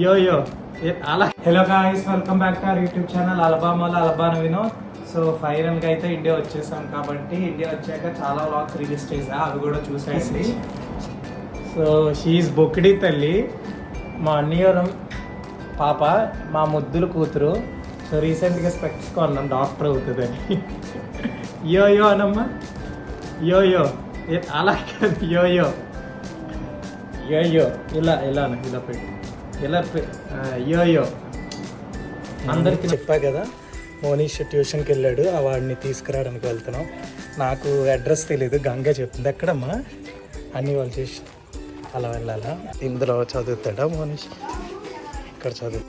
యో యో అలా hello guys, welcome back to our YouTube channel అలబామాలో అలబాన్ వినోద్. సో ఫైనల్గా అయితే ఇండియా వచ్చేసాం కాబట్టి ఇండియా వచ్చాక చాలా వ్లాగ్స్ రిలీజ్ చేసా, అవి కూడా చూసేయండి. సో షీఈస్ బొక్కిడి తల్లి, మా అన్నయ్యరం పాప, మా ముద్దులు కూతురు. సో రీసెంట్గా స్పెక్ట్స్ కొన్నాం, డాక్టర్ అవుతుందని. యో యో అనమ్మా, యో యో అలా కాదు, యో యో యో యో ఇలా ఇలా పెట్టు, ఇలా యో యో. అందరికీ చెప్పా కదా, మోనీష్ ట్యూషన్కి వెళ్ళాడు, ఆ వాడిని తీసుకురావడానికి వెళ్తున్నాం. నాకు అడ్రస్ తెలీదు, గంగ చెప్తుంది. ఎక్కడమ్మా అన్నీ వాళ్ళు చేసి అలా వెళ్ళాలా. ఇందులో చదువుతాడా మోనీష్? ఇక్కడ చదువు.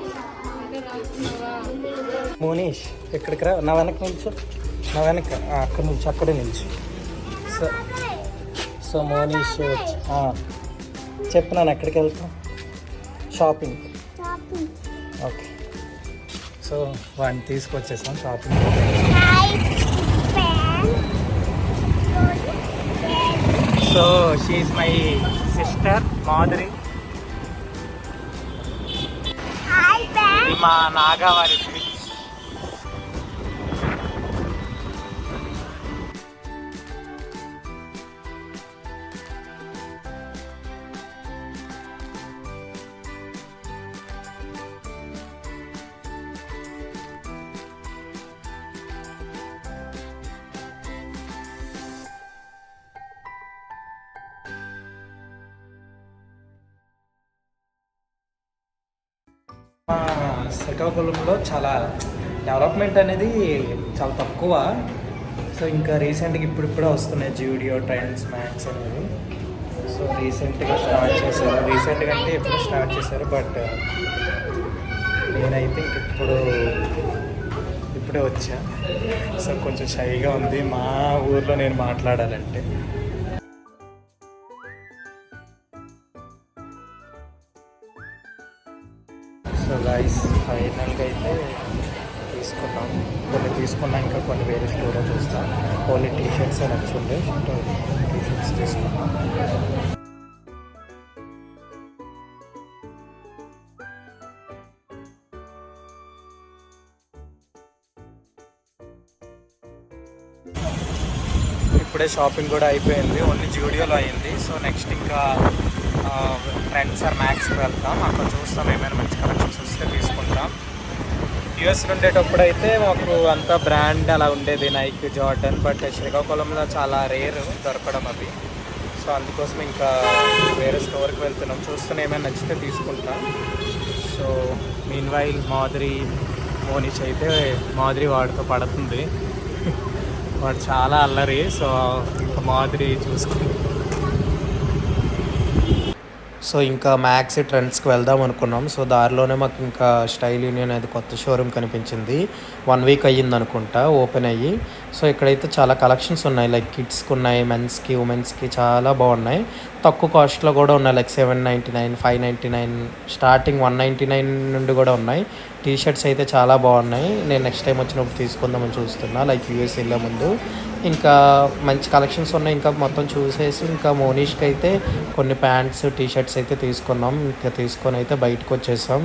మోనీష్ ఎక్కడికి రా, నా వెనక నిల్చు, నా వెనక అక్కడ నిల్చు, అక్కడే నిల్చు. సో మోనీష్ వచ్చి చెప్పినాను ఎక్కడికి వెళ్తాం, షాపింగ్. ఓకే, సో వాడిని తీసుకొచ్చేసాం shopping. So she my sister Madhuri, మా నాగావారి. శ్రీకాకుళంలో చాలా డెవలప్మెంట్ అనేది చాలా తక్కువ. సో ఇంకా రీసెంట్గా ఇప్పుడిప్పుడే వస్తున్నాయి జూడియో, ట్రెండ్స్, మ్యాక్స్ అనేవి. సో రీసెంట్గా స్టార్ట్ చేశారు, రీసెంట్గా అంటే ఎప్పుడు స్టార్ట్ చేశారు, బట్ నేనైతే ఇంక ఇప్పుడే వచ్చా. సో కొంచెం షైగా ఉంది మా ఊర్లో నేను మాట్లాడాలంటే. సో గైస్ ఫైనల్గా అయితే తీసుకున్నాం, కొన్ని తీసుకున్నా, ఇంకా కొన్ని వేరే స్టోర్లో చూస్తాం. ఓన్లీ టీషర్ట్స్ నచ్చుండే, టీషర్ట్స్ తీసుకున్నాం. ఇప్పుడే షాపింగ్ కూడా అయిపోయింది, ఓన్లీ జూడియోలో అయింది. సో నెక్స్ట్ ఇంకా ట్రెండ్స్ ఆర్ మ్యాక్స్కి వెళ్తాం, అక్కడ చూస్తాం, ఏమైనా మంచి కలెక్షన్స్ వస్తే తీసుకుంటాం. యూఎస్ ఉండేటప్పుడు అయితే మాకు అంతా బ్రాండ్ అలా ఉండేది, నైక్, జార్డన్. బట్ శ్రీకాకుళంలో చాలా రేర్ దొరకడం అవి. సో అందుకోసం ఇంకా వేరే స్టోర్కి వెళ్తున్నాం, చూస్తూనే ఏమైనా నచ్చితే తీసుకుంటాం. సో మీన్ వైల్ మోనీష్ అయితే మాధురి వాడితో పడుతుంది, వాడు చాలా అల్లరి. సో ఇంకా మాధురి చూసుకుంటాం. సో ఇంకా మ్యాక్స్ ట్రెండ్స్కి వెళ్దాం అనుకున్నాం. సో దారిలోనే మాకు ఇంకా స్టైల్ యూనియన్ అనేది కొత్త షోరూమ్ కనిపించింది. 1 వీక్ అయ్యింది అనుకుంటా ఓపెన్ అయ్యి. సో ఇక్కడైతే చాలా కలెక్షన్స్ ఉన్నాయి, లైక్ కిడ్స్కి ఉన్నాయి, మెన్స్కి, ఉమెన్స్కి చాలా బాగున్నాయి. తక్కువ కాస్ట్లో కూడా ఉన్నాయి, లైక్ 799, 599, స్టార్టింగ్ 199 నుండి కూడా ఉన్నాయి. టీషర్ట్స్ అయితే చాలా బాగున్నాయి. నేను నెక్స్ట్ టైం వచ్చినప్పుడు తీసుకుందామని చూస్తున్నా, లైక్ యూఎస్ వెళ్ళే ముందు. ఇంకా మంచి కలెక్షన్స్ ఉన్నాయి, ఇంకా మొత్తం చూసేసి ఇంకా మోనీష్కి అయితే కొన్ని ప్యాంట్స్, టీషర్ట్స్ అయితే తీసుకున్నాం. ఇంకా తీసుకొని అయితే బయటకు వచ్చేసాం.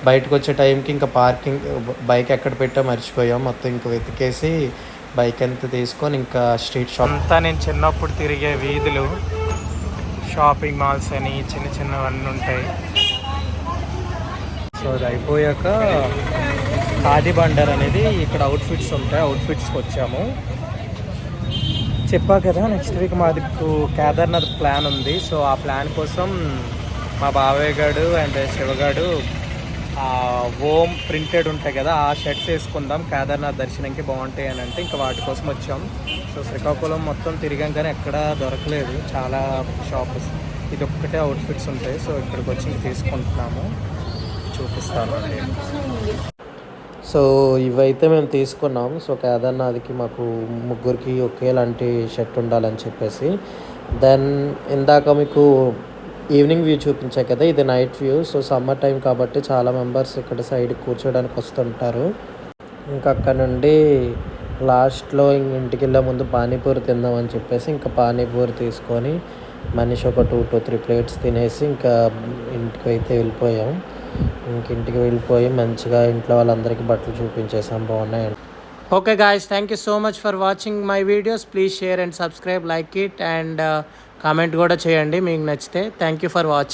బయటకు వచ్చే టైంకి ఇంకా పార్కింగ్, బైక్ ఎక్కడ పెట్టా మర్చిపోయాం. మొత్తం ఇంకా వెతికేసి బైక్ అంతా తీసుకొని ఇంకా స్ట్రీట్ షాప్ అంతా నేను చిన్నప్పుడు తిరిగే వీధులు, షాపింగ్ మాల్స్ అని చిన్నవన్నీ ఉంటాయి. సో అది అయిపోయాక ఖాదీ బండర్ అనేది ఇక్కడ అవుట్ఫిట్స్ ఉంటాయి, అవుట్ఫిట్స్కి వచ్చాము. చెప్పా కదా నెక్స్ట్ వీక్ మాది కేదార్నాథ్ ప్లాన్ ఉంది. సో ఆ ప్లాన్ కోసం మా బావయ్య గారు అండ్ శివగాడు ఓం ప్రింటెడ్ ఉంటాయి కదా, ఆ షర్ట్స్ వేసుకుందాం, కేదార్నాథ్ దర్శనంకి బాగుంటాయి అని అంటే ఇంకా వాటి కోసం వచ్చాం. సో శ్రీకాకుళం మొత్తం తిరిగాం కానీ ఎక్కడా దొరకలేదు, చాలా షాప్స్, ఇది ఒక్కటే అవుట్ఫిట్స్ ఉంటాయి. సో ఇక్కడికి వచ్చి తీసుకుంటున్నాము, చూపిస్తాను. సో ఇవైతే మేము తీసుకున్నాం. సో కేదార్నాథ్కి మాకు ముగ్గురికి ఒకేలాంటి షర్ట్ ఉండాలని చెప్పేసి. దెన్ ఇందాక మీకు ఈవినింగ్ వ్యూ చూపించా కదా, ఇది night view. So summer time కాబట్టి చాలా మెంబర్స్ ఇక్కడ సైడ్ కూర్చోడానికి వస్తుంటారు. ఇంకా అక్కడ నుండి లాస్ట్లో ఇంటికి వెళ్ళే ముందు పానీపూరి తిందామని చెప్పేసి ఇంకా పానీపూరి తీసుకొని మనిషి ఒక 2 to 3 ప్లేట్స్ తినేసి ఇంకా ఇంటికి అయితే వెళ్ళిపోయాం. ఇంక ఇంటికి వెళ్ళిపోయి మంచిగా ఇంట్లో వాళ్ళందరికీ బట్టలు చూపించేసాం, బాగున్నాయండి. Okay guys, thank you so much for watching my videos. Please share and subscribe, like it and comment కూడా చేయండి మీకు నచ్చితే. Thank you for watching.